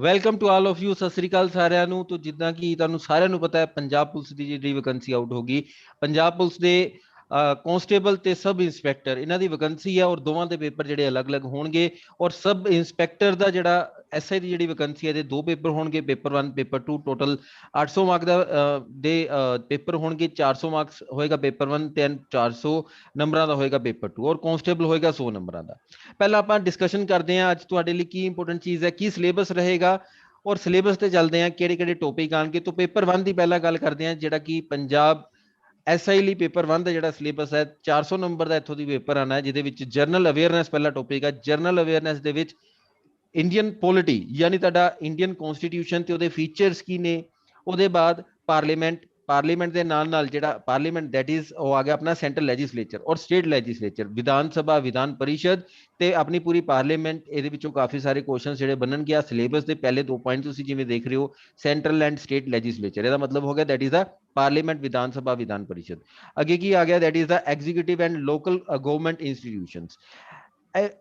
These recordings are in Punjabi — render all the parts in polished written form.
Welcome to all of you. ਸਤਿ ਸ੍ਰੀ ਅਕਾਲ ਸਾਰਿਆਂ ਨੂੰ। ਤੋਂ ਜਿੱਦਾਂ ਕਿ ਤੁਹਾਨੂੰ ਸਾਰਿਆਂ ਨੂੰ ਪਤਾ ਹੈ, ਪੰਜਾਬ ਪੁਲਿਸ ਦੀ ਜਿਹੜੀ ਵੈਕੰਸੀ ਆਊਟ ਹੋ ਗਈ। ਪੰਜਾਬ ਪੁਲਿਸ ਦੇ ਕਾਂਸਟੇਬਲ ਤੇ ਸਬ ਇੰਸਪੈਕਟਰ ਇਹਨਾਂ ਦੀ ਵੈਕੰਸੀ ਹੈ, ਔਰ ਦੋਵਾਂ ਦੇ ਪੇਪਰ ਜਿਹੜੇ ਅਲੱਗ-ਅਲੱਗ ਹੋਣਗੇ। ਔਰ ਸਬ ਇੰਸਪੈਕਟਰ ਦਾ ਜਿਹੜਾ ਐਸਆਈ ਦੀ ਜਿਹੜੀ ਵੈਕੰਸੀ ਹੈ, ਇਹਦੇ ਦੋ ਪੇਪਰ ਹੋਣਗੇ, ਪੇਪਰ 1 ਪੇਪਰ 2। ਟੋਟਲ 800 ਮਾਰਕ ਦਾ ਦੇ ਪੇਪਰ ਹੋਣਗੇ। 400 ਮਾਰਕਸ ਹੋਏਗਾ ਪੇਪਰ 1 ਤੇ 400 ਨੰਬਰਾਂ ਦਾ ਹੋਏਗਾ ਪੇਪਰ 2, ਔਰ ਕਾਂਸਟੇਬਲ ਹੋਏਗਾ 100 ਨੰਬਰਾਂ ਦਾ। ਪਹਿਲਾਂ ਆਪਾਂ ਡਿਸਕਸ਼ਨ ਕਰਦੇ ਹਾਂ ਅੱਜ ਤੁਹਾਡੇ ਲਈ ਕੀ ਇੰਪੋਰਟੈਂਟ ਚੀਜ਼ ਹੈ, ਕੀ ਸਿਲੇਬਸ ਰਹੇਗਾ, ਔਰ ਸਿਲੇਬਸ ਤੇ ਚੱਲਦੇ ਹਾਂ ਕਿਹੜੇ-ਕਿਹੜੇ ਟੌਪਿਕ ਆਣਗੇ। ਤੋਂ ਪੇਪਰ 1 ਦੀ ਪਹਿਲਾਂ ਗੱਲ ਕਰਦੇ ਹਾਂ, ਜਿਹੜਾ ਕਿ ਪੰਜਾਬ ਐਸਆਈ ਲਈ ਪੇਪਰ 1 ਦਾ ਜਿਹੜਾ ਸਿਲੇਬਸ ਹੈ 400 ਨੰਬਰ ਦਾ ਇੱਥੋਂ ਦੀ ਪੇਪਰ ਆਣਾ ਹੈ, ਜਿਹਦੇ ਵਿੱਚ ਜਰਨਲ ਅਵੇਅਰਨੈਸ ਪਹਿਲਾ ਟੌਪਿਕ ਹੈ। ਜਰਨਲ ਅਵੇਅਰਨੈਸ ਦੇ ਵਿੱਚ ਇੰਡੀਅਨ ਪੋਲਿਟੀ ਯਾਨੀ ਤੁਹਾਡਾ ਇੰਡੀਅਨ ਕਨਸਟੀਟਿਊਸ਼ਨ ਤੇ ਉਹਦੇ ਫੀਚਰਸ ਕੀ ਨੇ। ਉਹਦੇ ਬਾਅਦ ਪਾਰਲੀਮੈਂਟ ਦੇ ਨਾਲ ਜਿਹੜਾ ਪਾਰਲੀਮੈਂਟ ਦੈਟ ਇਜ਼ ਉਹ ਆ ਗਿਆ ਆਪਣਾ ਸੈਂਟਰਲ ਲੈਜਿਸਲੇਚਰ ਔਰ ਸਟੇਟ ਲੈਜਿਸਲੇਚਰ, ਵਿਧਾਨ ਸਭਾ, ਵਿਧਾਨ ਪਰਿਸ਼ਦ ਤੇ ਆਪਣੀ ਪੂਰੀ ਪਾਰਲੀਮੈਂਟ। ਇਹਦੇ ਵਿੱਚੋਂ ਕਾਫੀ ਸਾਰੇ ਕੁਐਸਚਨ ਜਿਹੜੇ ਬਣਨ ਗਿਆ। ਸਿਲੇਬਸ ਦੇ ਪਹਿਲੇ 2 ਪੁਆਇੰਟ ਤੁਸੀਂ ਜਿਵੇਂ ਦੇਖ ਰਹੇ ਹੋ, ਸੈਂਟਰਲ ਐਂਡ ਸਟੇਟ ਲੈਜਿਸਲੇਚਰ, ਇਹਦਾ ਮਤਲਬ ਹੋ ਗਿਆ that is the parliament, Vidhan Sabha, ਵਿਧਾਨ ਪਰਿਸ਼ਦ। ਅੱਗੇ ਕੀ ਆ ਗਿਆ, that is the executive and local government institutions.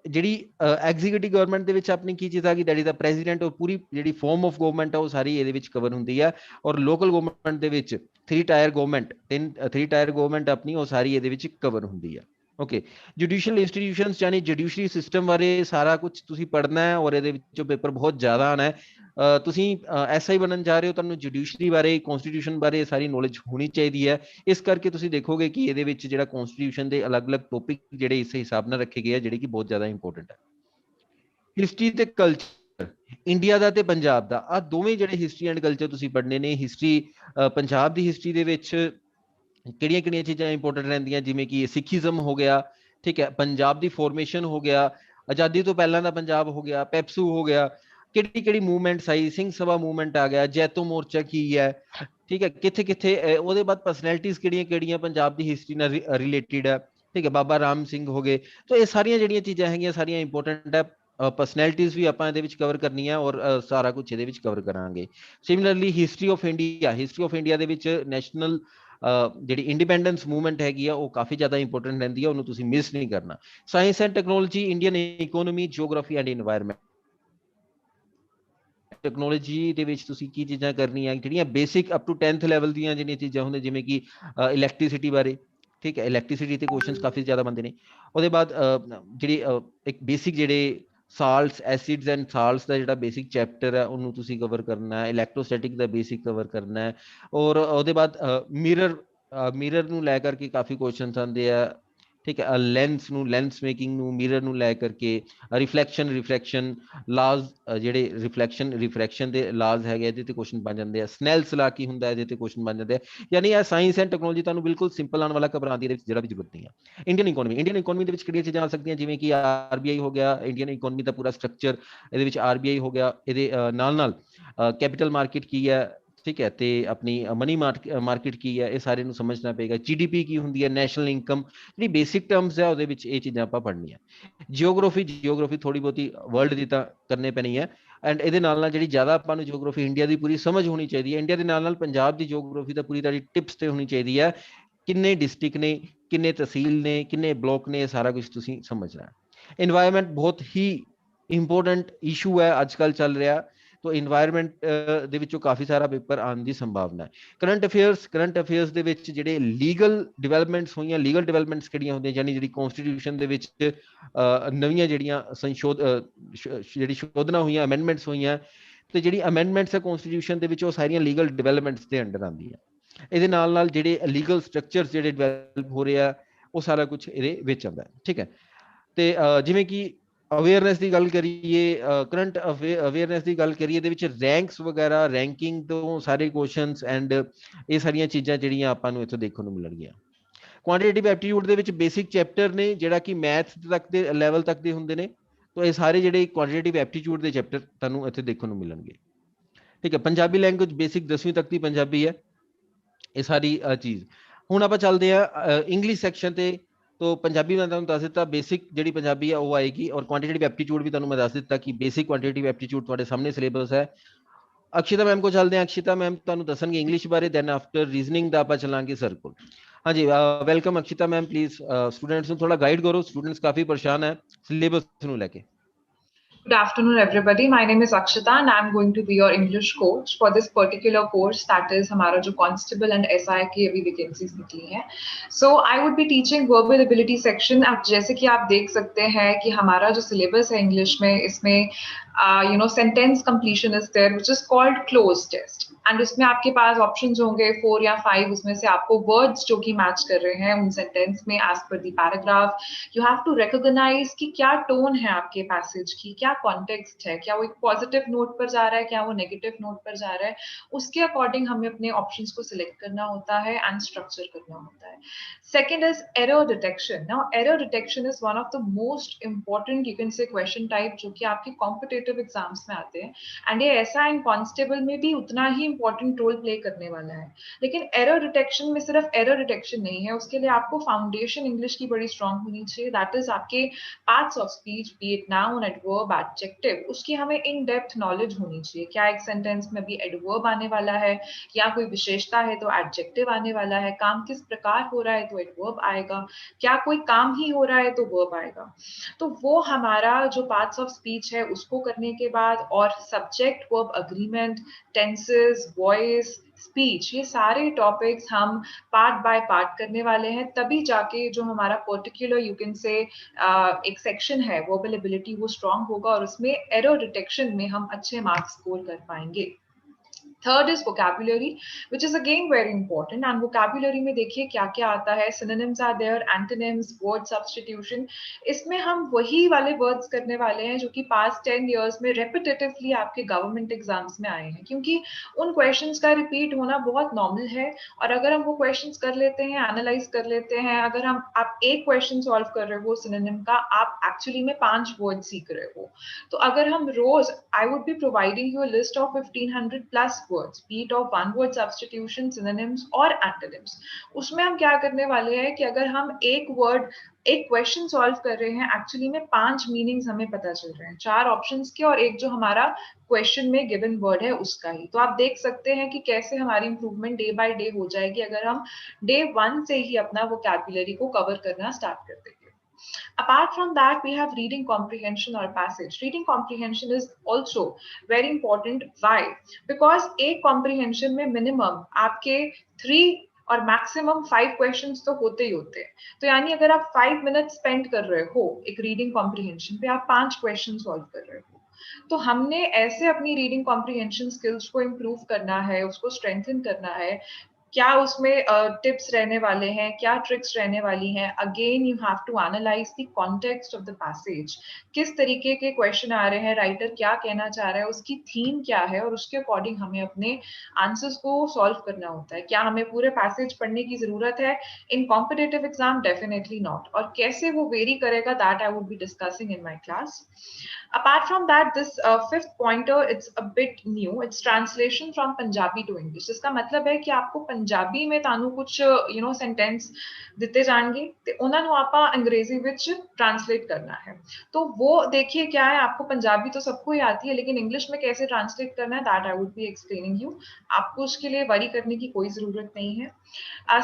ਜਿਹੜੀ ਐਗਜ਼ੀਕਿਊਟਿਵ ਗਵਰਨਮੈਂਟ ਦੇ ਵਿੱਚ ਆਪਣੀ ਕੀ ਚੀਜ਼ ਆ ਗਈ, ਦੈਟ ਇਜ਼ ਦਾ ਪ੍ਰੈਜ਼ੀਡੈਂਟ, ਔਰ ਪੂਰੀ ਜਿਹੜੀ ਫਾਰਮ ਆਫ ਗਵਰਨਮੈਂਟ ਆ ਉਹ ਸਾਰੀ ਇਹਦੇ ਵਿੱਚ ਕਵਰ ਹੁੰਦੀ ਆ। ਔਰ ਲੋਕਲ ਗਵਰਨਮੈਂਟ ਦੇ ਵਿੱਚ 3 ਟਾਇਰ ਗਵਰਨਮੈਂਟ ਆਪਣੀ ਉਹ ਸਾਰੀ ਇਹਦੇ ਵਿੱਚ ਕਵਰ ਹੁੰਦੀ ਆ। ਓਕੇ, ਜੁਡੀਸ਼ੀਅਲ ਇੰਸਟੀਟਿਊਸ਼ਨਸ ਯਾਨੀ ਜੁਡੀਸ਼ਰੀ ਸਿਸਟਮ ਬਾਰੇ ਸਾਰਾ ਕੁਝ ਤੁਸੀਂ ਪੜ੍ਹਨਾ ਹੈ, ਔਰ ਇਹਦੇ ਵਿੱਚੋਂ ਪੇਪਰ ਬਹੁਤ ਜ਼ਿਆਦਾ ਆਣਾ ਹੈ। ਤੁਸੀਂ ਐਸਆਈ ਬਣਨ ਜਾ ਰਹੇ ਹੋ, ਤੁਹਾਨੂੰ ਜੁਡੀਸ਼ਰੀ ਬਾਰੇ, ਕਨਸਟੀਟਿਊਸ਼ਨ ਬਾਰੇ ਸਾਰੀ ਨੌਲੇਜ ਹੋਣੀ ਚਾਹੀਦੀ ਹੈ। ਇਸ ਕਰਕੇ ਤੁਸੀਂ ਦੇਖੋਗੇ ਕਿ ਇਹਦੇ ਵਿੱਚ ਜਿਹੜਾ ਕਨਸਟੀਟਿਊਸ਼ਨ ਦੇ ਅਲੱਗ-ਅਲੱਗ ਟੌਪਿਕ ਜਿਹੜੇ ਇਸ ਹਿਸਾਬ ਨਾਲ ਰੱਖੇ ਗਏ ਆ, ਜਿਹੜੇ ਕਿ ਬਹੁਤ ਜ਼ਿਆਦਾ ਇੰਪੋਰਟੈਂਟ ਹੈ। ਹਿਸਟਰੀ ਤੇ ਕਲਚਰ, ਇੰਡੀਆ ਦਾ ਤੇ ਪੰਜਾਬ ਦਾ, ਆ ਦੋਵੇਂ ਜਿਹੜੇ ਹਿਸਟਰੀ ਐਂਡ ਕਲਚਰ ਤੁਸੀਂ ਪੜ੍ਹਨੇ ਨੇ। ਹਿਸਟਰੀ, ਪੰਜਾਬ ਦੀ ਹਿਸਟਰੀ ਦੇ ਵਿੱਚ ਕਿਹੜੀਆਂ-ਕਿਹੜੀਆਂ ਚੀਜ਼ਾਂ ਇੰਪੋਰਟੈਂਟ ਰਹਿੰਦੀਆਂ, ਜਿਵੇਂ ਕਿ ਸਿੱਖੀਜ਼ਮ ਹੋ ਗਿਆ, ਠੀਕ ਹੈ, ਪੰਜਾਬ ਦੀ ਫੋਰਮੇਸ਼ਨ ਹੋ ਗਿਆ, ਆਜ਼ਾਦੀ ਤੋਂ ਪਹਿਲਾਂ ਦਾ ਪੰਜਾਬ ਹੋ ਗਿਆ, ਪੈਪਸੂ ਹੋ ਗਿਆ, ਕਿਹੜੀ-ਕਿਹੜੀ ਮੂਵਮੈਂਟਸ ਆਈ, ਸਿੰਘ ਸਭਾ ਮੂਵਮੈਂਟ ਆ ਗਿਆ, ਜੈਤੋ ਮੋਰਚਾ ਕੀ ਹੈ, ਠੀਕ ਹੈ, ਕਿੱਥੇ-ਕਿੱਥੇ। ਉਹਦੇ ਬਾਅਦ ਪਰਸਨੈਲਿਟੀਜ਼ ਕਿਹੜੀਆਂ-ਕਿਹੜੀਆਂ ਪੰਜਾਬ ਦੀ ਹਿਸਟਰੀ ਨਾਲ ਰਿਲੇਟਿਡ ਹੈ, ਠੀਕ ਹੈ, ਬਾਬਾ ਰਾਮ ਸਿੰਘ ਹੋ ਗਏ। ਤਾਂ ਇਹ ਸਾਰੀਆਂ ਜਿਹੜੀਆਂ ਚੀਜ਼ਾਂ ਹੈਗੀਆਂ ਸਾਰੀਆਂ ਇੰਪੋਰਟੈਂਟ ਹੈ। ਪਰਸਨੈਲਿਟੀਜ਼ ਵੀ ਆਪਾਂ ਇਹਦੇ ਵਿੱਚ ਕਵਰ ਕਰਨੀਆਂ, ਔਰ ਸਾਰਾ ਕੁਝ ਇਹਦੇ ਵਿੱਚ ਕਵਰ ਕਰਾਂਗੇ। ਸਿਮਿਲਰਲੀ ਹਿਸਟਰੀ ਆਫ ਇੰਡੀਆ ਦੇ ਵਿੱਚ ਨੈਸ਼ਨਲ ਜਿਹੜੀ ਇੰਡੀਪੈਂਡੈਂਸ ਮੂਵਮੈਂਟ ਹੈਗੀ ਆ ਉਹ ਕਾਫੀ ਜ਼ਿਆਦਾ ਇੰਪੋਰਟੈਂਟ ਰਹਿੰਦੀ ਹੈ, ਉਹਨੂੰ ਤੁਸੀਂ ਮਿਸ ਨਹੀਂ ਕਰਨਾ। Science and technology, Indian economy, geography and environment. Technology ਦੇ ਵਿੱਚ ਤੁਸੀਂ ਕੀ ਚੀਜ਼ਾਂ ਕਰਨੀਆਂ, ਜਿਹੜੀਆਂ basic up to 10th level ਦੀਆਂ ਜਿਹੜੀਆਂ ਚੀਜ਼ਾਂ ਹੁੰਦੀਆਂ, ਜਿਵੇਂ ਕਿ ਇਲੈਕਟ੍ਰਿਸਿਟੀ ਬਾਰੇ, ਠੀਕ ਹੈ, ਇਲੈਕਟ੍ਰਿਸਿਟੀ ਤੇ ਕੁਐਸਚਨਸ ਕਾਫੀ ਜ਼ਿਆਦਾ ਬਣਦੇ ਨੇ। ਉਹਦੇ ਬਾਅਦ ਜਿਹੜੀ ਇੱਕ ਬੇਸਿਕ ਜਿਹੜੇ ਸਾਲਟਸ, ਐਸਿਡਸ ਐਂਡ ਸਾਲਟਸ ਦਾ ਜਿਹੜਾ ਬੇਸਿਕ ਚੈਪਟਰ ਹੈ ਉਹਨੂੰ ਤੁਸੀਂ ਕਵਰ ਕਰਨਾ ਹੈ। ਇਲੈਕਟ੍ਰੋਸਟੈਟਿਕ ਦਾ ਬੇਸਿਕ ਕਵਰ ਕਰਨਾ ਹੈ। ਔਰ ਉਹਦੇ ਬਾਅਦ ਮਿਰਰ ਨੂੰ ਲੈ ਕਰਕੇ ਕਾਫੀ ਕੁਐਸਚਨਸ ਆਉਂਦੇ ਆ, ਠੀਕ ਹੈ, ਲੈਂਸ ਮੇਕਿੰਗ ਨੂੰ, ਮਿਰਰ ਨੂੰ ਲੈ ਕਰਕੇ, ਰਿਫਲੈਕਸ਼ਨ ਲਾਜ਼, ਜਿਹੜੇ ਰਿਫਰੈਕਸ਼ਨ ਦੇ ਲਾਜ਼ ਹੈਗੇ ਇਹਦੇ ਤੇ ਕੁਐਸਚਨ ਬਣ ਜਾਂਦੇ ਆ। ਸਨੈਲਸ ਲਾ ਕੀ ਹੁੰਦਾ, ਇਹਦੇ ਤੇ ਕੁਐਸਚਨ ਬਣ ਜਾਂਦੇ ਆ। ਯਾਨੀ ਇਹ ਸਾਇੰਸ ਐਂਡ ਟੈਕਨੋਲੋਜੀ ਤੁਹਾਨੂੰ ਬਿਲਕੁਲ ਸਿੰਪਲ ਆਉਣ ਵਾਲਾ, ਘਬਰਾਉਣ ਦੀ ਇਹਦੇ ਵਿੱਚ ਜਿਹੜਾ ਵੀ ਜ਼ਰੂਰਤ ਨਹੀਂ ਹੈ। ਇੰਡੀਅਨ ਇਕੋਨਮੀ ਦੇ ਵਿੱਚ ਕਿਹੜੀਆਂ ਚੀਜ਼ਾਂ ਆ ਸਕਦੀਆਂ, ਜਿਵੇਂ ਕਿ ਆਰਬੀਆਈ ਹੋ ਗਿਆ, ਇੰਡੀਅਨ ਇਕੋਨਮੀ ਦਾ ਪੂਰਾ ਸਟਰਕਚਰ, ਇਹਦੇ ਵਿੱਚ ਆਰਬੀਆਈ ਹੋ ਗਿਆ, ਇਹਦੇ ਨਾਲ ਕੈਪੀਟਲ ਮਾਰਕੀਟ ਕੀ ਹੈ, ਠੀਕ ਹੈ, ਤੇ ਆਪਣੀ ਮਨੀ ਮਾਰਕੀਟ ਕੀ ਹੈ, ਇਹ ਸਾਰੇ ਨੂੰ ਸਮਝਣਾ ਪਏਗਾ। ਜੀਡੀਪੀ ਕੀ ਹੁੰਦੀ ਹੈ, ਨੈਸ਼ਨਲ ਇਨਕਮ, ਜਿਹੜੀ ਬੇਸਿਕ ਟਰਮਸ ਹੈ ਉਹਦੇ ਵਿੱਚ ਇਹ ਚੀਜ਼ਾਂ ਆਪਾਂ ਪੜ੍ਹਨੀਆਂ। ਜਿਓਗ੍ਰਾਫੀ ਥੋੜੀ ਬਹੁਤੀ ਵਰਲਡ ਦੀ ਤਾਂ ਕਰਨੇ ਪੈਣੀ ਹੈ, ਐਂਡ ਇਹਦੇ ਨਾਲ ਜਿਹੜੀ ਜ਼ਿਆਦਾ ਆਪਾਂ ਨੂੰ ਜਿਓਗ੍ਰਾਫੀ ਇੰਡੀਆ ਦੀ ਪੂਰੀ ਸਮਝ ਹੋਣੀ ਚਾਹੀਦੀ ਹੈ। ਇੰਡੀਆ ਦੇ ਨਾਲ ਪੰਜਾਬ ਦੀ ਜਿਓਗ੍ਰਾਫੀ ਦਾ ਪੂਰੀ ਤੁਹਾਡੀ ਟਿਪਸ ਤੇ ਹੋਣੀ ਚਾਹੀਦੀ ਹੈ। ਕਿੰਨੇ ਡਿਸਟ੍ਰਿਕਟ ਨੇ, ਕਿੰਨੇ ਤਹਿਸੀਲ ਨੇ, ਕਿੰਨੇ ਬਲੋਕ ਨੇ, ਇਹ ਸਾਰਾ ਕੁਝ ਤੁਸੀਂ ਸਮਝਣਾ ਹੈ। ਇਨਵਾਇਰਨਮੈਂਟ ਬਹੁਤ ਹੀ ਇੰਪੋਰਟੈਂਟ ਇਸ਼ੂ ਹੈ ਅੱਜ ਕੱਲ੍ਹ ਚੱਲ ਰਿਹਾ, तो ਇਨਵਾਇਰਨਮੈਂਟ ਦੇ ਵਿੱਚੋਂ ਕਾਫੀ ਸਾਰਾ ਪੇਪਰ ਆਉਣ ਦੀ ਸੰਭਾਵਨਾ ਹੈ। ਕਰੰਟ ਅਫੇਅਰਸ ਦੇ ਵਿੱਚ ਜਿਹੜੇ ਲੀਗਲ ਡਿਵੈਲਪਮੈਂਟਸ ਹੋਈਆਂ, ਲੀਗਲ ਡਿਵੈਲਪਮੈਂਟਸ ਕਿਹੜੀਆਂ ਹੁੰਦੀਆਂ, ਯਾਨੀ ਜਿਹੜੀ ਕਨਸਟੀਟਿਊਸ਼ਨ ਦੇ ਵਿੱਚ ਨਵੀਆਂ ਜਿਹੜੀਆਂ ਜਿਹੜੀ ਸ਼ੋਧਨਾ ਹੋਈਆਂ, ਅਮੈਂਡਮੈਂਟਸ ਹੋਈਆਂ, ਤੇ ਜਿਹੜੀ ਅਮੈਂਡਮੈਂਟਸ ਹੈ ਕਨਸਟੀਟਿਊਸ਼ਨ ਦੇ ਵਿੱਚ ਉਹ ਸਾਰੀਆਂ ਲੀਗਲ ਡਿਵੈਲਪਮੈਂਟਸ ਦੇ ਅੰਡਰ ਆਉਂਦੀਆਂ। ਇਹਦੇ ਨਾਲ ਜਿਹੜੇ ਲੀਗਲ ਸਟਰਕਚਰਸ ਜਿਹੜੇ ਡਿਵੈਲਪ ਹੋ ਰਹੇ ਆ ਉਹ ਸਾਰਾ ਕੁਝ ਇਹਦੇ ਵਿੱਚ ਆਉਂਦਾ ਹੈ, ਠੀਕ ਹੈ। ਤੇ ਜਿਵੇਂ ਕਿ ਅਵੇਅਰਨੈਸ ਦੀ ਗੱਲ ਕਰੀਏ, ਕਰੰਟ ਅਵੇਅਰਨੈਸ ਦੀ ਗੱਲ ਕਰੀਏ, ਇਹਦੇ ਵਿੱਚ ਰੈਂਕਸ ਵਗੈਰਾ, ਰੈਂਕਿੰਗ ਤੋਂ ਸਾਰੇ ਕੁਐਸਚਨਸ ਐਂਡ ਇਹ ਸਾਰੀਆਂ ਚੀਜ਼ਾਂ ਜਿਹੜੀਆਂ ਆਪਾਂ ਨੂੰ ਇੱਥੋਂ ਦੇਖਣ ਨੂੰ ਮਿਲਣਗੀਆਂ। ਕੁਆਂਟੀਟੇਟਿਵ ਐਪਟੀਟਿਊਡ ਦੇ ਵਿੱਚ ਬੇਸਿਕ ਚੈਪਟਰ ਨੇ, ਜਿਹੜਾ ਕਿ ਮੈਥ ਤੱਕ ਦੇ ਲੈਵਲ ਤੱਕ ਦੇ ਹੁੰਦੇ ਨੇ। ਤਾਂ ਇਹ ਸਾਰੇ ਜਿਹੜੇ ਕੁਆਂਟੀਟੇਟਿਵ ਐਪਟੀਟਿਊਡ ਦੇ ਚੈਪਟਰ ਤੁਹਾਨੂੰ ਇੱਥੇ ਦੇਖਣ ਨੂੰ ਮਿਲਣਗੇ, ਠੀਕ ਹੈ। ਪੰਜਾਬੀ ਲੈਂਗੁਏਜ ਬੇਸਿਕ 10ਵੀਂ ਤੱਕ ਦੀ ਪੰਜਾਬੀ ਹੈ, ਇਹ ਸਾਰੀ ਚੀਜ਼। ਹੁਣ ਆਪਾਂ ਚੱਲਦੇ ਹਾਂ ਇੰਗਲਿਸ਼ ਸੈਕਸ਼ਨ ਤੇ। तो पंजाबी में तुहानूं दस दिता बेसिक जिहड़ी पंजाबी है वो आएगी, और क्वांटिटेटिव एप्टीट्यूड भी तुहानूं मैं दस दिता कि बेसिक क्वांटिटेटिव एप्टीट्यूड तुहाडे सामने सिलेबस है। अक्षिता मैम को चलते हैं। अक्षिता मैम तुहानूं दसणगे इंग्लिश बारे, दैन आफ्टर रीजनिंग दा आपां चलांगे सर कोल। हाँ जी, welcome Akshita ma'am, please students नूं थोड़ा गाइड करो, स्टूडेंट्स काफ़ी परेशान है सिलेबस नूं लैके। Good afternoon, everybody. My name is Akshita, and I'm going to be your English coach for this particular course. That is हमारा जो constable and SI की अभी vacancies निकली हैं. So I would be teaching verbal ability section. अब जैसे कि आप देख सकते हैं कि हमारा जो syllabus है English में, इसमें sentence completion is there, which is called close test. And उसमें आपके पास options होंगे 4 या 5. उसमें से आपको words जो कि match कर रहे हैं उन sentence में as per the paragraph. You have to recognize कि क्या tone है आपके passage की, क्या context है, क्या वो एक positive note पर जा रहा है, क्या वो negative note पर जा रहा है. उसके according हमें अपने options को select करना होता है and structure करना होता है. Second is error detection. Now, error detection is one of the most important, you can say, question type जो कि आपके competitive exams में आते हैं. And ये ऐसा इन constable में भी उतना ही important role play करने वाला है. लेकिन error detection में सिर्फ error detection नहीं है, उसके लिए आपको foundation English की बड़ी strong होनी चाहिए. That is आपके parts of speech, be it noun, adverb, adjective, उसकी हमें in depth knowledge होनी चाहिए. क्या एक sentence में भी adverb आने वाला है, या कोई विशेषता है तो adjective आने वाला है, काम किस प्रकार हो रहा है तो adverb आएगा, क्या कोई काम ही हो रहा है तो verb आएगा. तो वो हमारा जो parts of speech है उसको करने के बाद, और subject verb agreement, tenses, voice, speech, ये सारे टॉपिक्स हम पार्ट बाय पार्ट करने वाले हैं. तभी जाके जो हमारा पर्टिकुलर यू कैन से एक सेक्शन है वर्बल एबिलिटी वो स्ट्रांग होगा, और उसमें एरर डिटेक्शन में हम अच्छे मार्क्स स्कोर कर पाएंगे. Third is vocabulary, which is again very important. And vocabulary में देखिए क्या क्या आता है. Synonyms are there, antonyms, word substitution. इसमें हम वही वाले words करने वाले हैं जो कि past 10 years में repetitively आपके government exams में आए हैं, क्योंकि उन questions का repeat होना बहुत normal है. और अगर हम वो questions कर लेते हैं, analyze कर लेते हैं, अगर आप एक question solve कर रहे हो synonym का, आप actually में 5 words सीख रहे हो. तो अगर हम रोज, I would be providing you a list of 1500 plus words, be it of one word substitution, synonyms और antonyms. उसमें हम क्या करने वाले हैं कि अगर हम एक word, एक क्वेश्चन सॉल्व कर रहे हैं, एक्चुअली में 5 मीनिंग्स हमें पता चल रहे हैं, 4 ऑप्शंस के और एक जो हमारा क्वेश्चन में गिवन वर्ड है उसका ही. तो आप देख सकते हैं कि कैसे हमारी इंप्रूवमेंट डे बाय डे हो जाएगी अगर हम डे 1 से ही अपना वोकैबुलरी को कवर करना स्टार्ट कर देंगे. Apart from that, we have reading comprehension or passage. Reading comprehension is also very important. Why? Because एक comprehension में minimum आपके 3 और मैक्सिमम 5 क्वेश्चंस तो होते ही होते हैं. तो यानी अगर आप 5 मिनट स्पेंड कर रहे हो एक रीडिंग कॉम्प्रिहेंशन पे, आप 5 क्वेश्चन सॉल्व कर रहे हो. तो हमने ऐसे अपनी रीडिंग कॉम्प्रिहेंशन स्किल्स को इम्प्रूव करना है, उसको स्ट्रेंथन करना है. क्या उसमें टिप्स रहने वाले हैं, क्या ट्रिक्स रहने वाली हैं. Again you have to analyse the context of the passage. किस तरीके के क्वेश्चन आ रहे हैं, राइटर क्या कहना चाह रहा है, उसकी थीम क्या है, और उसके अकॉर्डिंग हमें अपने आंसर्स को सॉल्व करना होता है. क्या हमें पूरे पैसेज पढ़ने की जरूरत है इन कॉम्पिटिटिव एग्जाम? Definitely not. और कैसे वो वेरी करेगा, that I would be discussing in my class. Apart from that, this fifth pointer, it's a bit new. It's translation from Punjabi to English. इसका मतलब है कि आपको पंजाबी में तानू कुछ सेंटेंस ਦਿੱਤੇ ਜਾਣਗੇ ਤੇ ਉਹਨਾਂ ਨੂੰ ਆਪਾਂ अंग्रेजी ਵਿੱਚ ट्रांसलेट करना है. तो वो देखिए क्या है, आपको पंजाबी तो सबको ही आती है, लेकिन इंग्लिश में कैसे ट्रांसलेट करना है, that I would be explaining you. आपको उसके लिए वरी करने की कोई जरूरत नहीं है.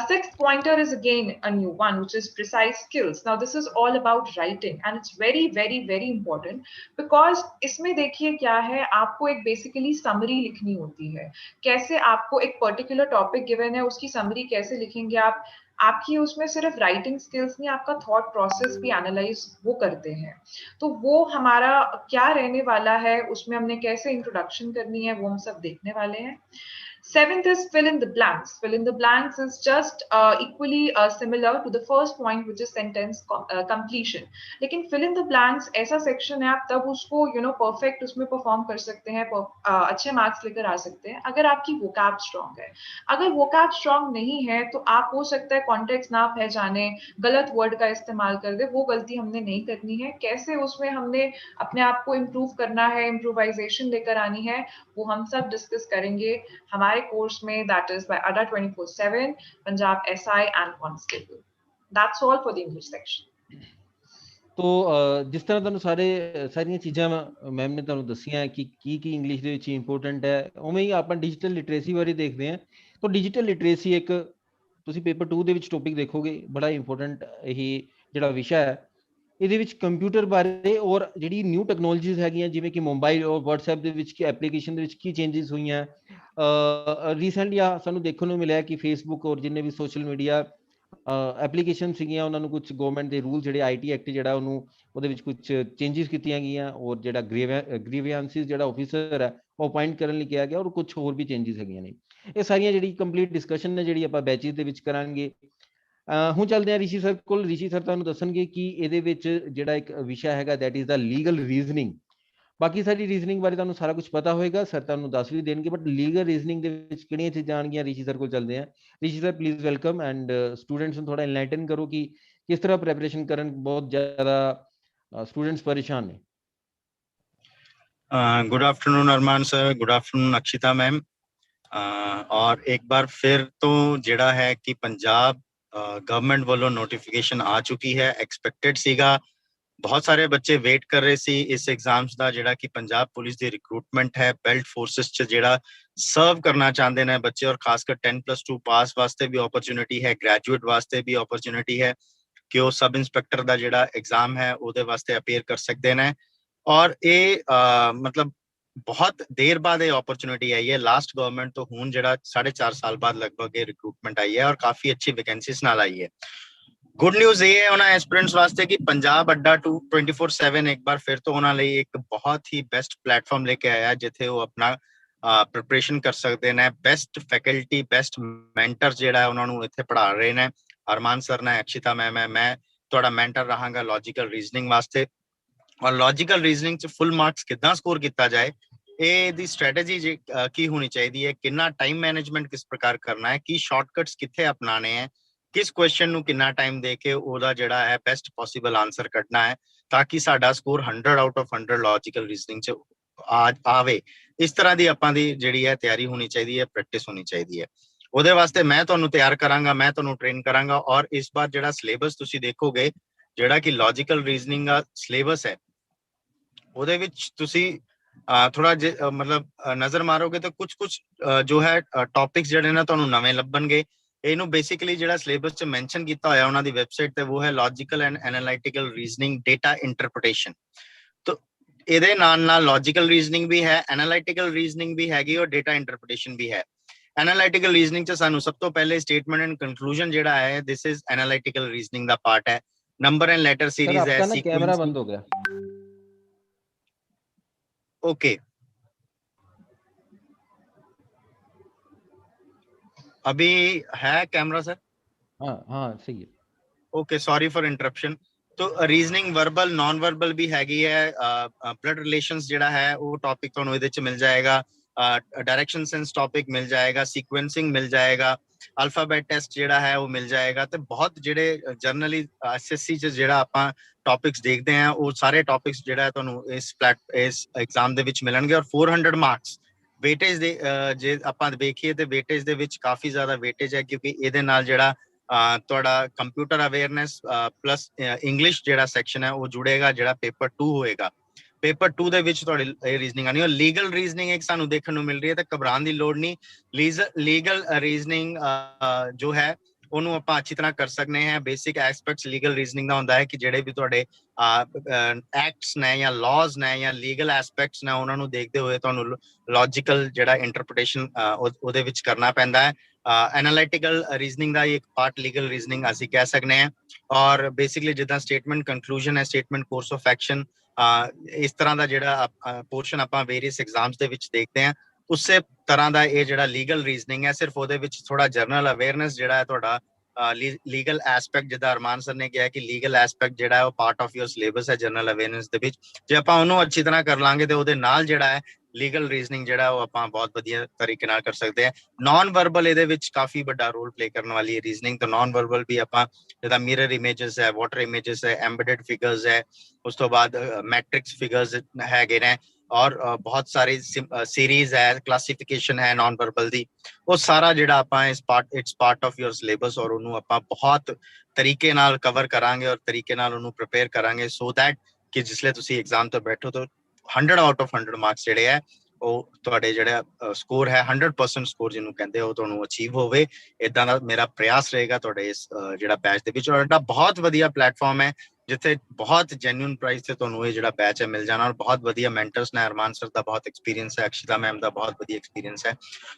Sixth pointer is again a new one, which is precise skills. Now this is all about writing, and it's very very very important. Because इसमें देखिए क्या है, आपको एक बेसिकली समरी लिखनी होती है. कैसे आपको एक पर्टिकुलर टॉपिक गिवन है, उसकी समरी कैसे लिखेंगे आप. आपकी उसमें सिर्फ राइटिंग स्किल्स नहीं, आपका थॉट प्रोसेस भी एनालाइज वो करते हैं. तो वो हमारा क्या रहने वाला है, उसमें हमने कैसे इंट्रोडक्शन करनी है, वो हम सब देखने वाले हैं. Seventh is fill in the blanks. Fill in the blanks is just equally similar to the first point, which is sentence completion. लेकिन fill in the blanks ऐसा section है, आप तब उसको perfect उसमें perform कर सकते हैं, अच्छे marks लेकर आ सकते हैं अगर आपकी vocab strong है. अगर vocab strong नहीं है तो आप हो सकता है context ना पहचाने, गलत word का इस्तेमाल कर दे. वो गलती हमने नहीं करनी है. कैसे उसमें हमने अपने आप को improve करना है, improvisation लेकर आनी है, वो हम सब डिस्कस करेंगे हमारे कोर्स में. दैट इज बाय अड्डा 24/7 Punjab SI and constable. That's all for the English section. तो जिस तरह ਤੁਹਾਨੂੰ ਸਾਰੀਆਂ ਚੀਜ਼ਾਂ ਮੈਮ ਨੇ ਤੁਹਾਨੂੰ ਦੱਸੀਆਂ ਕਿ ਕੀ ਇੰਗਲਿਸ਼ ਦੇ ਵਿੱਚ ਇੰਪੋਰਟੈਂਟ ਹੈ, ਉਵੇਂ ਹੀ ਆਪਾਂ ਡਿਜੀਟਲ ਲਿਟਰੇਸੀ ਬਾਰੇ ਦੇਖਦੇ ਹਾਂ. ਤਾਂ ਡਿਜੀਟਲ ਲਿਟਰੇਸੀ ਇੱਕ ਤੁਸੀਂ ਪੇਪਰ 2 ਦੇ ਵਿੱਚ ਟੌਪਿਕ ਦੇਖੋਗੇ, ਬੜਾ ਇੰਪੋਰਟੈਂਟ ਇਹ ਜਿਹੜਾ ਵਿਸ਼ਾ ਹੈ. ਇਹਦੇ ਵਿੱਚ ਕੰਪਿਊਟਰ ਬਾਰੇ ਔਰ ਜਿਹੜੀ ਨਿਊ ਟੈਕਨੋਲੋਜੀਜ਼ ਹੈਗੀਆਂ ਜਿਵੇਂ ਕਿ ਮੋਬਾਈਲ ਔਰ WhatsApp ਦੇ ਵਿੱਚ ਕੀ ਐਪਲੀਕੇਸ਼ਨ ਦੇ ਵਿੱਚ ਕੀ ਚੇਂਜਸ ਹੋਈਆਂ। ਰੀਸੈਂਟਲੀ ਸਾਨੂੰ ਦੇਖਣ ਨੂੰ ਮਿਲਿਆ ਕਿ Facebook ਔਰ ਜਿੰਨੇ ਵੀ ਸੋਸ਼ਲ ਮੀਡੀਆ ਐਪਲੀਕੇਸ਼ਨ ਸੀਗੀਆਂ ਉਹਨਾਂ ਨੂੰ ਕੁਝ ਗਵਰਨਮੈਂਟ ਦੇ ਰੂਲ ਜਿਹੜੇ IT ਐਕਟ ਜਿਹੜਾ ਉਹਨੂੰ ਉਹਦੇ ਵਿੱਚ ਕੁਝ ਚੇਂਜਸ ਕੀਤੀਆਂ ਗਈਆਂ ਔਰ ਜਿਹੜਾ ਗ੍ਰੀਵੈਂਸਿਸ ਜਿਹੜਾ ਆਫੀਸਰ ਹੈ ਉਹ ਅਪਾਇੰਟ ਕਰਨ ਲਈ ਕਿਹਾ ਗਿਆ ਔਰ ਕੁਝ ਹੋਰ ਵੀ ਚੇਂਜਸ ਹੈਗੀਆਂ ਨੇ। ਇਹ ਸਾਰੀਆਂ ਜਿਹੜੀ ਕੰਪਲੀਟ ਡਿਸਕਸ਼ਨ ਨੇ ਜਿਹੜੀ ਆਪਾਂ ਬੈਚਿਸ ਦੇ ਵਿੱਚ ਕਰਾਂਗੇ। ਹੁਣ ਚੱਲਦੇ ਹਾਂ ਰਿਸ਼ੀ ਸਰ ਕੋਲ। ਰਿਸ਼ੀ ਸਰ ਤੁਹਾਨੂੰ ਦੱਸਣਗੇ ਕਿ ਇਹਦੇ ਵਿੱਚ ਜਿਹੜਾ ਇੱਕ ਵਿਸ਼ਾ ਹੈਗਾ that is the legal reasoning. ਬਾਕੀ ਸਾਡੀ ਰੀਜ਼ਨਿੰਗ ਬਾਰੇ ਤੁਹਾਨੂੰ ਸਾਰਾ ਕੁਝ ਪਤਾ ਹੋਏਗਾ, ਸਰ ਤੁਹਾਨੂੰ ਦੱਸ ਵੀ ਦੇਣਗੇ, ਬਟ ਲੀਗਲ ਰੀਜ਼ਨਿੰਗ ਦੇ ਵਿੱਚ ਕਿਹੜੀਆਂ ਚੀਜ਼ਾਂ ਆਣਗੀਆਂ ਰਿਸ਼ੀ ਸਰ ਕੋਲ ਚੱਲਦੇ ਹਾਂ। Rishi sir please welcome and students ਨੂੰ ਥੋੜਾ ਇਨਲਾਈਟਨ ਕਰੋ ਕਿ ਕਿਸ ਤਰ੍ਹਾਂ ਪ੍ਰੈਪਰੇਸ਼ਨ ਕਰਨ। ਬਹੁਤ ਜ਼ਿਆਦਾ स्टूडेंट्स परेशान हैं। Good afternoon Arman sir, good afternoon Akshita ma'am. और एक बार फिर तो जेड़ा है कि पंजाब गवर्नमेंट वालों नोटिफिकेशन आ चुकी है, एक्सपेक्टेड सीगा। बहुत सारे बच्चे वेट कर रहे सी इस एग्जाम्स दा जेड़ा कि पंजाब पुलिस दी रिक्रूटमेंट है बेल्ट फोर्सेस च जेड़ा सर्व करना चाहते हैं बच्चे, और खासकर 10+2 पास वास्ते भी अपॉर्चुनिटी है, ग्रेजुएट वास्ते भी अपॉर्चुनिटी है कि वो सब इंस्पेक्टर का जिहड़ा एग्जाम है ਉਹਦੇ ਵਾਸਤੇ ਅਪੀਅਰ ਕਰ ਸਕਦੇ ਨੇ। और ਇਹ मतलब बहुत देर बाद ये अपॉर्चुनिटी आई है। लास्ट गवर्नमेंट तो हुन जेड़ा 4.5 साल बाद लगभग ये रिक्रूटमेंट आई है और काफी अच्छी वैकेंसीज नाल आई है। गुड न्यूज़ ये है उन्हें एस्पिरेंट्स वास्ते कि पंजाब अड्डा 24/7 एक बार फिर तो उन्होंने लिए एक बहुत ही बेस्ट प्लेटफॉर्म लेके आया जिथे वो अपना प्रिपरेशन कर सकते हैं। बेस्ट फैकल्टी बेस्ट मेंटर जेड़ा है उन्होंने इत्थे पढ़ा रहे हैं। अरमान सर ने, अक्षिता मैम है, मैं थोड़ा मेंटर रहांगा लॉजिकल रीजनिंग वास्ते। और लॉजिकल रीजनिंग च फुल मार्क्स कितना स्कोर किया जाए ये दी स्ट्रैटेजी की होनी चाहिए है, कितना टाइम मैनेजमेंट किस प्रकार करना है, की शॉर्टकट्स किथे अपनाने हैं, किस क्वेश्चन नु कितना टाइम देके ओदा जेड़ा है बेस्ट पॉसिबल आंसर कढना है ताकि साडा score 100 out of 100 logical reasoning च आवे। इस तरह दी आपां दी जेड़ी है तैयारी होनी चाहिए है, प्रैक्टिस होनी चाहिए है। ਉਹਦੇ ਵਾਸਤੇ ਮੈਂ ਤੁਹਾਨੂੰ ਤਿਆਰ ਕਰਾਂਗਾ, ਮੈਂ ਤੁਹਾਨੂੰ ਟ੍ਰੇਨ ਕਰਾਂਗਾ। ਔਰ ਇਸ ਵਾਰ ਜਿਹੜਾ ਸਿਲੇਬਸ ਤੁਸੀਂ ਦੇਖੋਗੇ ਜਿਹੜਾ ਕਿ ਲੌਜੀਕਲ ਰੀਜ਼ਨਿੰਗ ਦਾ ਸਿਲੇਬਸ ਹੈ ਉਹਦੇ ਵਿੱਚ ਤੁਸੀਂ ਥੋੜਾ ਮਤਲਬ ਨਜ਼ਰ ਮਾਰੋਗੇ ਤਾਂ ਕੁਝ ਜੋ ਹੈ ਟੌਪਿਕਸ ਜਿਹੜੇ ਨੇ ਤੁਹਾਨੂੰ ਨਵੇਂ ਲੱਭਣਗੇ। ਇਹਨੂੰ ਬੇਸਿਕਲੀ ਜਿਹੜਾ ਸਿਲੇਬਸ 'ਚ ਮੈਂਸ਼ਨ ਕੀਤਾ ਹੋਇਆ ਉਹਨਾਂ ਦੀ ਵੈਬਸਾਈਟ ਤੇ ਉਹ ਹੈ logical and analytical reasoning data interpretation. ਤਾਂ ਇਹਦੇ ਨਾਲ ਲੌਜੀਕਲ ਰੀਜ਼ਨਿੰਗ ਵੀ ਹੈ, ਐਨਾਲਿਟੀਕਲ ਰੀਜ਼ਨਿੰਗ ਵੀ ਹੈਗੀ ਔਰ ਡੇਟਾ ਇੰਟਰਪ੍ਰੀਟੇਸ਼ਨ ਵੀ ਹੈ। एनालिटिकल रीजनिंग च सानू सब तो पहले स्टेटमेंट एंड कंक्लूजन जेड़ा है दिस इज एनालिटिकल रीजनिंग दा पार्ट है। नंबर एंड लेटर सीरीज है। कैमरा बंद हो गया। ओके अभी है कैमरा सर? हाँ सही है। Okay sorry for interruption. तो रीजनिंग वर्बल नॉन वर्बल भी हैगी है। ब्लड रिलेशंस जेड़ा है वो टॉपिक तो इहदे च मिल जाएगा। डायरेक्शन सेंस टॉपिक मिल जाएगा, सीक्वेंसिंग मिल जाएगा, अल्फाबेट टेस्ट जेड़ा है वो मिल जाएगा। तो बहुत जेड़े जर्नली SSC च जेड़ा आपां टॉपिक्स देखते हैं वो सारे टॉपिक्स जेड़ा है तुहानू इस एग्जाम दे विच मिलणगे। और 400 मार्क्स वेटेज दे जे आपां देखिए तो वेटेज दे विच काफी ज्यादा वेटेज है क्योंकि इहदे नाल जेड़ा ਤੁਹਾਡਾ कंप्यूटर अवेयरनेस प्लस इंग्लिश जेड़ा सैक्शन है वो जुड़ेगा जेड़ा पेपर 2 होएगा। पेपर 2 ਦੇ ਵਿੱਚ ਤੁਹਾਡੀ ਰੀਜ਼ਨਿੰਗ ਆਣੀ। ਔਰ ਲੀਗਲ ਰੀਜ਼ਨਿੰਗ ਇੱਕ ਸਾਨੂੰ ਦੇਖਣ ਨੂੰ ਮਿਲ ਰਹੀ ਹੈ ਤਾਂ ਘਬਰਾਉਣ ਦੀ ਲੋੜ ਨਹੀਂ। ਲੀਗਲ ਰੀਜ਼ਨਿੰਗ ਜੋ ਹੈ ਉਹਨੂੰ ਆਪਾਂ ਅੱਛੀ ਤਰ੍ਹਾਂ ਕਰ ਸਕਦੇ ਹਾਂ। ਬੇਸਿਕ ਐਸਪੈਕਟਸ ਲੀਗਲ ਰੀਜ਼ਨਿੰਗ ਦਾ ਹੁੰਦਾ ਹੈ ਕਿ ਜਿਹੜੇ ਵੀ ਤੁਹਾਡੇ ਐਕਟਸ ਨੇ ਜਾਂ ਲਾਜ਼ ਨੇ ਜਾਂ ਲੀਗਲ ਐਸਪੈਕਟਸ ਨੇ ਉਹਨਾਂ ਨੂੰ ਦੇਖਦੇ ਹੋਏ ਤੁਹਾਨੂੰ ਲੌਜੀਕਲ ਜਿਹੜਾ ਇੰਟਰਪ੍ਰੀਟੇਸ਼ਨ ਉਹਦੇ ਵਿੱਚ ਕਰਨਾ ਪੈਂਦਾ ਹੈ। एनालिटिकल रीजनिंग का एक पार्ट लीगल रीजनिंग ਅਸੀਂ ਕਹਿ ਸਕਦੇ ਹਾਂ। और बेसिकली ਜਿੱਦਾਂ स्टेटमेंट कंक्लूजन है, स्टेटमेंट कोर्स ऑफ एक्शन, इस तरह का ਜਿਹੜਾ पोर्शन ਆਪਾਂ वेरियस एग्जाम्स ਦੇ ਵਿੱਚ ਦੇਖਦੇ ਹਾਂ ਉਸੇ ਤਰ੍ਹਾਂ ਦਾ ਇਹ ਜਿਹੜਾ ਲੀਗਲ ਰੀਜ਼ਨਿੰਗ ਹੈ ਸਿਰਫ ਉਹਦੇ ਵਿੱਚ ਥੋੜਾ ਜਰਨਲ ਅਵੇਅਰਨੈਸ ਜਿਹੜਾ ਹੈ ਤੁਹਾਡਾ ਲੀਗਲ ਐਸਪੈਕਟ ਜਿੱਦਾਂ ਅਰਮਾਨ ਸਰ ਨੇ ਕਿਹਾ ਕਿ ਲੀਗਲ ਐਸਪੈਕਟ ਜਿਹੜਾ ਹੈ ਉਹ ਪਾਰਟ ਆਫ ਯੋਰ ਸਿਲੇਬਸ ਹੈ ਜਰਨਲ ਅਵੇਅਰਨੈਸ ਦੇ ਵਿੱਚ। ਜੇ ਆਪਾਂ ਉਹਨੂੰ ਅੱਛੀ ਤਰ੍ਹਾਂ ਕਰ ਲਾਂਗੇ ਤੇ ਉਹਦੇ ਨਾਲ ਜਿਹੜਾ ਹੈ ਲੀਗਲ ਰੀਜ਼ਨਿੰਗ ਜਿਹੜਾ ਉਹ ਆਪਾਂ ਬਹੁਤ ਵਧੀਆ ਤਰੀਕੇ ਨਾਲ ਕਰ ਸਕਦੇ ਹਾਂ। ਨॉन वर्बल ਇਹਦੇ ਵਿੱਚ ਕਾਫੀ ਵੱਡਾ ਰੋਲ ਪਲੇ ਕਰਨ ਵਾਲੀ ਹੈ ਰੀਜ਼ਨਿੰਗ। ਤਾਂ नॉन वर्बल ਵੀ ਆਪਾਂ ਜਿੱਦਾਂ ਮਿਰਰ ਇਮੇजेस ਹੈ, ਵਾਟਰ ਇਮੇजेस ਹੈ, ਐम्बेडेड ਫਿਗਰਸ ਹੈ, ਉਸ ਤੋਂ ਬਾਅਦ ਮੈਟ੍ਰਿਕਸ ਫਿਗਰਸ ਹੈਗੇ ਨੇ और बहुत सारी सीरीज है, क्लासिफिकेशन है नॉन वर्बल दी। वो सारा ਜਿਹੜਾ ਆਪਾਂ it's part of your syllabus और ਉਹਨੂੰ ਆਪਾਂ ਬਹੁਤ ਤਰੀਕੇ ਨਾਲ ਕਵਰ ਕਰਾਂਗੇ ਔਰ ਤਰੀਕੇ ਨਾਲ ਉਹਨੂੰ ਪ੍ਰਿਪੇਅਰ ਕਰਾਂਗੇ ਸੋ ਦੈਟ ਕਿ ਜਿਸਲੇ ਤੁਸੀਂ ਐਗਜ਼ਾਮ ਤੇ ਬੈਠੋ ਤਾਂ 100 ਆਊਟ ਆਫ 100 ਮਾਰਕਸ ਜਿਹੜੇ ਹੈ ਉਹ ਤੁਹਾਡੇ ਜਿਹੜਾ ਸਕੋਰ ਹੈ 100% ਸਕੋਰ ਜਿਹਨੂੰ ਕਹਿੰਦੇ ਉਹ ਤੁਹਾਨੂੰ ਅਚੀਵ ਹੋਵੇ। ਇਦਾਂ ਦਾ ਮੇਰਾ ਪ੍ਰਯਾਸ ਰਹੇਗਾ ਤੁਹਾਡੇ ਇਸ ਜਿਹੜਾ ਬੈਚ ਦੇ ਵਿੱਚ। ਔਰ ਇਹਦਾ ਬਹੁਤ ਵਧੀਆ ਪਲੇਟਫਾਰਮ ਹੈ ਜਿੱਥੇ ਬਹੁਤ ਜੈਨੂਇਨ ਪ੍ਰਾਈਸ ਤੇ ਤੁਹਾਨੂੰ ਇਹ ਜਿਹੜਾ ਬੈਚ ਹੈ ਮਿਲ ਜਾਣਾ, ਔਰ ਬਹੁਤ ਵਧੀਆ ਮੈਂਟਰਸ ਨੇ। ਅਰਮਾਨ ਸਰ ਦਾ ਬਹੁਤ ਐਕਸਪੀਰੀਅੰਸ ਹੈ, ਅਕਸ਼ਿਤਾ ਮੈਮ ਦਾ ਬਹੁਤ ਵਧੀਆ ਐਕਸਪੀਰੀਅੰਸ ਹੈ।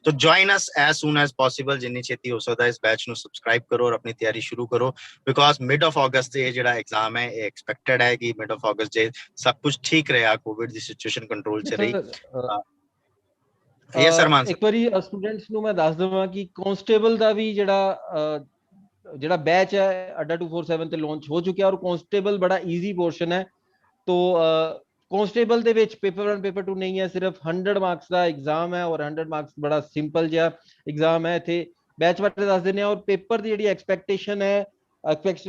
तो join us as soon as possible, ਜਿੰਨੀ ਛੇਤੀ ਹੋ ਸਕਦਾ ਇਸ ਬੈਚ ਨੂੰ ਸਬਸਕ੍ਰਾਈਬ ਕਰੋ ਔਰ ਆਪਣੀ ਤਿਆਰੀ ਸ਼ੁਰੂ ਕਰੋ, ਬਿਕੋਜ਼ ਮਿਡ ਆਫ ਅਗਸਤ ਇਹ ਜਿਹੜਾ ਐਗਜ਼ਾਮ ਹੈ ਇਹ ਐਕਸਪੈਕਟਡ ਹੈ ਕਿ ਮਿਡ ਆਫ ਅਗਸਤ ਜੇ ਸਭ ਕੁਝ ਠੀਕ ਰਿਹਾ, ਕੋਵਿਡ ਦੀ ਸਿਚੁਏਸ਼ਨ ਕੰਟਰੋਲ 'ਚ ਰਹੀ। ਯੈਸ ਅਰਮਾਨ ਸਰ, ਇੱਕ ਵਾਰੀ ਸਟੂਡੈਂਟਸ ਨੂੰ ਮੈਂ ਦੱਸ ਦਵਾਂ ਕਿ ਕਾਂਸਟੇਬਲ ਦਾ ਵੀ ਜਿਹੜਾ ਬੈਚ ਹੈ ਅੱਡਾ 247 ਤੇ ਲਾਂਚ ਹੋ ਚੁੱਕਿਆ, ਔਰ ਕਾਂਸਟੇਬਲ ਬੜਾ ਈਜ਼ੀ ਪੋਰਸ਼ਨ ਹੈ। तो कांस्टेबल ਦੇ ਵਿੱਚ पेपर 1 पेपर 2 नहीं है, सिर्फ 100 मार्क्स ਦਾ एग्जाम है और 100 मार्क्स बड़ा ਸਿੰਪਲ ਜਿਹਾ एग्जाम है। ਇੱਥੇ ਬੈਚ ਬਾਰੇ ਦੱਸ ਦਿੰਦੇ ਆ, ਔਰ ਪੇਪਰ ਦੀ ਜਿਹੜੀ ਐਕਸਪੈਕਟੇਸ਼ਨ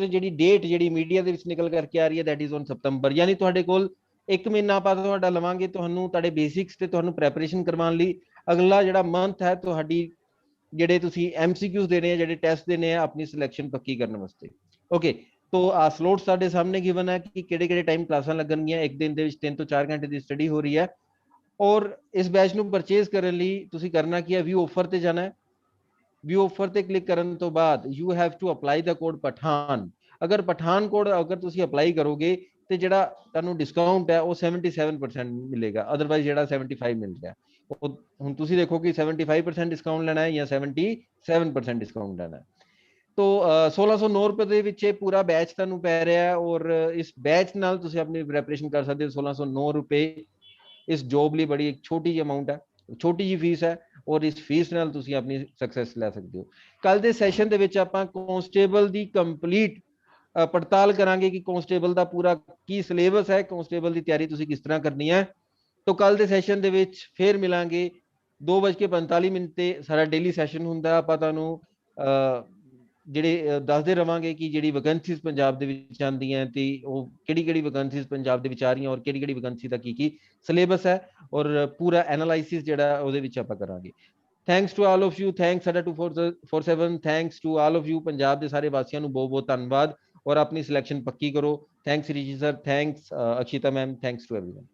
ਜਿਹੜੀ ਡੇਟ ਜਿਹੜੀ ਮੀਡੀਆ ਦੇ ਵਿੱਚ ਨਿਕਲ ਕਰਕੇ ਆ ਰਹੀ ਹੈ, ਦੈਟ ਇਜ਼ ਔਨ ਸਤੰਬਰ। ਯਾਨੀ ਤੁਹਾਡੇ ਕੋਲ 1 ਮਹੀਨਾ ਆਪਾਂ ਤੁਹਾਡਾ ਲਵਾਂਗੇ ਤੁਹਾਨੂੰ ਤੁਹਾਡੇ ਬੇਸਿਕਸ ਤੇ ਤੁਹਾਨੂੰ ਪ੍ਰੈਪਰੇਸ਼ਨ ਕਰਵਾਉਣ ਲਈ। ਅਗਲਾ ਜਿਹੜਾ ਮੰਥ ਹੈ ਤੁਹਾਡੀ ਜਿਹੜੇ ਤੁਸੀਂ MCQs ਦੇਣੇ ਆ, ਜਿਹੜੇ ਟੈਸਟ ਦੇਣੇ ਆ ਆਪਣੀ ਸਿਲੈਕਸ਼ਨ ਪੱਕੀ ਕਰਨ ਵਾਸਤੇ। ਓਕੇ, तो स्लॉट ਸਾਡੇ ਸਾਹਮਣੇ ਗਿਵਨ ਹੈ ਕਿ ਕਿਹੜੇ ਟਾਈਮ ਕਲਾਸਾਂ ਲੱਗਣਗੀਆਂ। ਇੱਕ ਦਿਨ ਦੇ ਵਿੱਚ 3 ਤੋਂ 4 ਘੰਟੇ ਦੀ ਸਟੱਡੀ ਹੋ ਰਹੀ ਹੈ। ਔਰ ਇਸ ਬੈਚ ਨੂੰ ਪਰਚੇਜ਼ ਕਰਨ ਲਈ ਤੁਸੀਂ ਕਰਨਾ ਕੀ ਹੈ, ਵਿਊ ਆਫਰ ਤੇ ਜਾਣਾ ਹੈ। ਵਿਊ ਆਫਰ ਤੇ ਕਲਿੱਕ ਕਰਨ ਤੋਂ ਬਾਅਦ you have to apply the code Pathan. ਅਗਰ ਪਠਾਨ ਕੋਡ ਅਗਰ ਤੁਸੀਂ ਅਪਲਾਈ ਕਰੋਗੇ ਤੇ ਜਿਹੜਾ ਤੁਹਾਨੂੰ ਡਿਸਕਾਊਂਟ ਹੈ ਉਹ 77% ਮਿਲੇਗਾ, ਅਦਰਵਾਈਜ਼ ਜਿਹੜਾ 75 ਮਿਲ ਰਿਹਾ। ਹੁਣ ਤੁਸੀਂ ਦੇਖੋ ਕਿ 75% ਡਿਸਕਾਊਂਟ ਲੈਣਾ ਹੈ ਜਾਂ 77% ਡਿਸਕਾਊਂਟ ਲੈਣਾ ਹੈ। तो 1609 रुपए ਦੇ ਵਿੱਚ ਇਹ ਪੂਰਾ ਬੈਚ ਤੁਹਾਨੂੰ ਪੈ ਰਿਹਾ ਹੈ, ਔਰ ਇਸ ਬੈਚ ਨਾਲ ਤੁਸੀਂ ਆਪਣੀ ਪ੍ਰੈਪਰੇਸ਼ਨ ਕਰ ਸਕਦੇ ਹੋ। 1609 ਰੁਪਏ ਇਸ ਜੋਬ ਲਈ ਬੜੀ ਇੱਕ ਛੋਟੀ ਜਿਹੀ ਅਮਾਉਂਟ ਹੈ, ਛੋਟੀ ਜਿਹੀ ਫੀਸ ਹੈ, ਔਰ ਇਸ ਫੀਸ ਨਾਲ ਤੁਸੀਂ ਆਪਣੀ ਸਕਸੈਸ ਲੈ ਸਕਦੇ ਹੋ। ਕੱਲ ਦੇ ਸੈਸ਼ਨ ਦੇ ਵਿੱਚ ਆਪਾਂ ਕਾਂਸਟੇਬਲ ਦੀ ਕੰਪਲੀਟ ਪੜਤਾਲ ਕਰਾਂਗੇ ਕਿ ਕਾਂਸਟੇਬਲ ਦਾ ਪੂਰਾ ਕੀ ਸਿਲੇਬਸ ਹੈ, ਕਾਂਸਟੇਬਲ ਦੀ ਤਿਆਰੀ ਤੁਸੀਂ ਕਿਸ ਤਰ੍ਹਾਂ ਕਰਨੀ ਹੈ। तो ਕੱਲ ਦੇ ਸੈਸ਼ਨ ਦੇ ਵਿੱਚ ਫੇਰ ਮਿਲਾਂਗੇ 2:45 ਤੇ ਸਾਡਾ ਡੇਲੀ ਸੈਸ਼ਨ ਹੁੰਦਾ। ਆਪਾਂ ਤੁਹਾਨੂੰ ਜਿਹੜੇ ਦੱਸਦੇ ਰਵਾਂਗੇ ਕਿ ਜਿਹੜੀ ਵੈਕੈਂਸੀਜ਼ ਪੰਜਾਬ ਦੇ ਵਿੱਚ ਆਉਂਦੀਆਂ ਤੇ ਉਹ ਕਿਹੜੀ ਵੈਕੈਂਸੀਜ਼ ਪੰਜਾਬ ਦੇ ਵਿੱਚ ਆ ਰਹੀਆਂ, ਔਰ ਕਿਹੜੀ ਵੈਕੈਂਸੀ ਦਾ ਕੀ ਸਿਲੇਬਸ ਹੈ, ਔਰ ਪੂਰਾ ਐਨਾਲਾਈਸਿਸ ਜਿਹੜਾ ਉਹਦੇ ਵਿੱਚ ਆਪਾਂ ਕਰਾਂਗੇ। Thanks to all of you, thanks Adda 247, thanks to all of you. Punjab ਦੇ ਸਾਰੇ ਵਾਸੀਆਂ ਨੂੰ ਬਹੁਤ ਧੰਨਵਾਦ, ਔਰ ਆਪਣੀ ਸਿਲੈਕਸ਼ਨ ਪੱਕੀ ਕਰੋ। Thanks Riji sir, thanks Akshita ma'am, thanks to everyone.